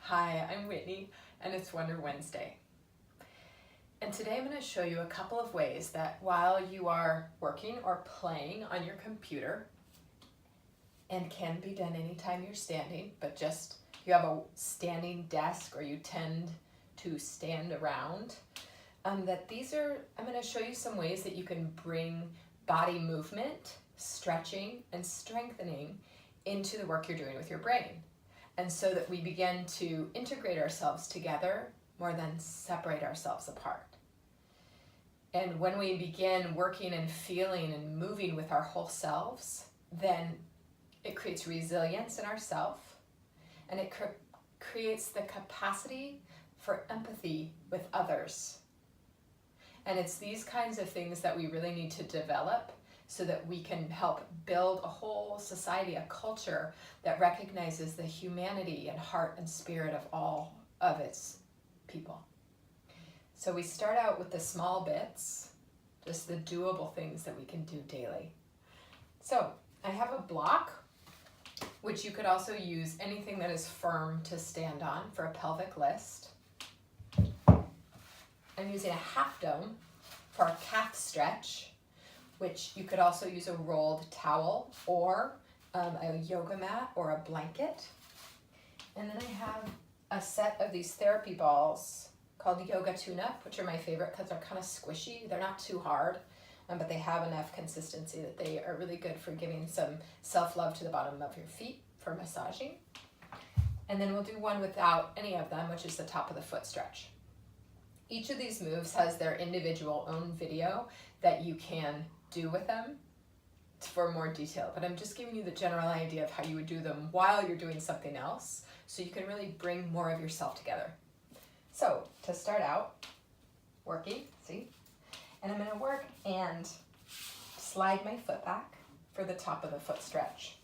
Hi, I'm Whitney, and it's Wonder Wednesday. And today I'm going to show you a couple of ways that while you are working or playing on your computer, and can be done anytime you're standing, but just if you have a standing desk or you tend to stand around, I'm going to show you some ways that you can bring body movement, stretching, and strengthening into the work you're doing with your brain. And so that we begin to integrate ourselves together more than separate ourselves apart. And when we begin working and feeling and moving with our whole selves, then it creates resilience in ourselves, and it creates the capacity for empathy with others. And it's these kinds of things that we really need to develop so that we can help build a whole society, a culture that recognizes the humanity and heart and spirit of all of its people. So we start out with the small bits, just the doable things that we can do daily. So I have a block, which you could also use anything that is firm to stand on for a pelvic list. I'm using a half dome for a calf stretch, which you could also use a rolled towel or a yoga mat or a blanket. And then I have a set of these therapy balls called Yoga Tune-Up, which are my favorite because they're kind of squishy. They're not too hard, but they have enough consistency that they are really good for giving some self-love to the bottom of your feet for massaging. And then we'll do one without any of them, which is the top of the foot stretch. Each of these moves has their individual own video that you can do with them for more detail, but I'm just giving you the general idea of how you would do them while you're doing something else, so you can really bring more of yourself together. So to start out, working, see, and I'm going to work and slide my foot back for the top of the foot stretch.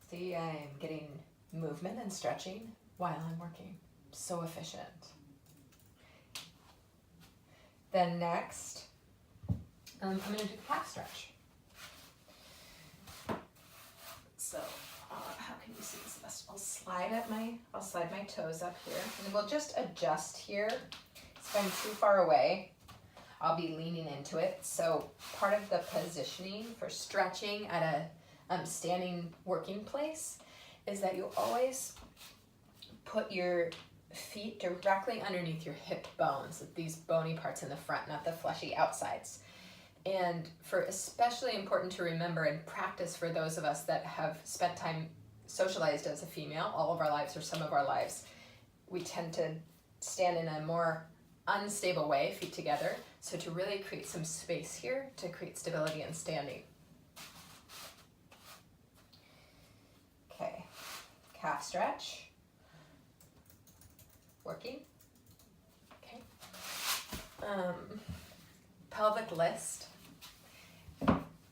See, I'm getting movement and stretching while I'm working. So efficient. Then next, I'm going to do the calf stretch. So, how can you see this best? I'll slide my toes up here, and we'll just adjust here. If I'm too far away, I'll be leaning into it. So, part of the positioning for stretching at a standing working place is that you always put your feet directly underneath your hip bones, these bony parts in the front, not the fleshy outsides. And for especially important to remember and practice for those of us that have spent time socialized as a female all of our lives or some of our lives, we tend to stand in a more unstable way, feet together. So to really create some space here to create stability and standing. Okay, calf stretch. Working. Okay. Pelvic list.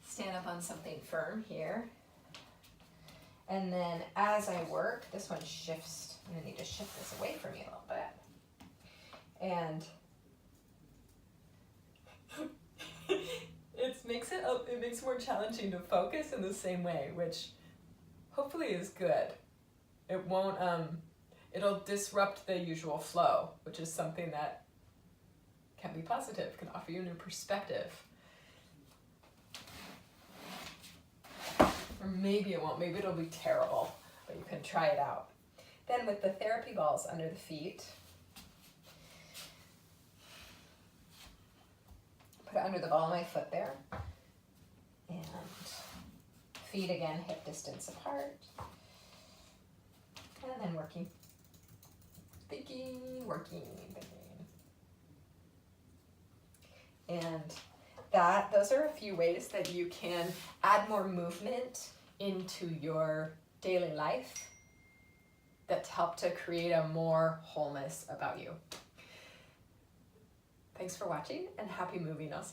Stand up on something firm here. And then as I work, this one shifts. I'm going to need to shift this away from me a little bit. And it makes it more challenging to focus in the same way, which hopefully is good. It won't it'll disrupt the usual flow, which is something that can be positive, can offer you a new perspective. Or maybe it won't, maybe it'll be terrible, but you can try it out. Then with the therapy balls under the feet, put it under the ball of my foot there, and feet again hip distance apart, and then working. Thinking, working, thinking. And those are a few ways that you can add more movement into your daily life that help to create a more wholeness about you. Thanks for watching, and happy moving. I'll see you.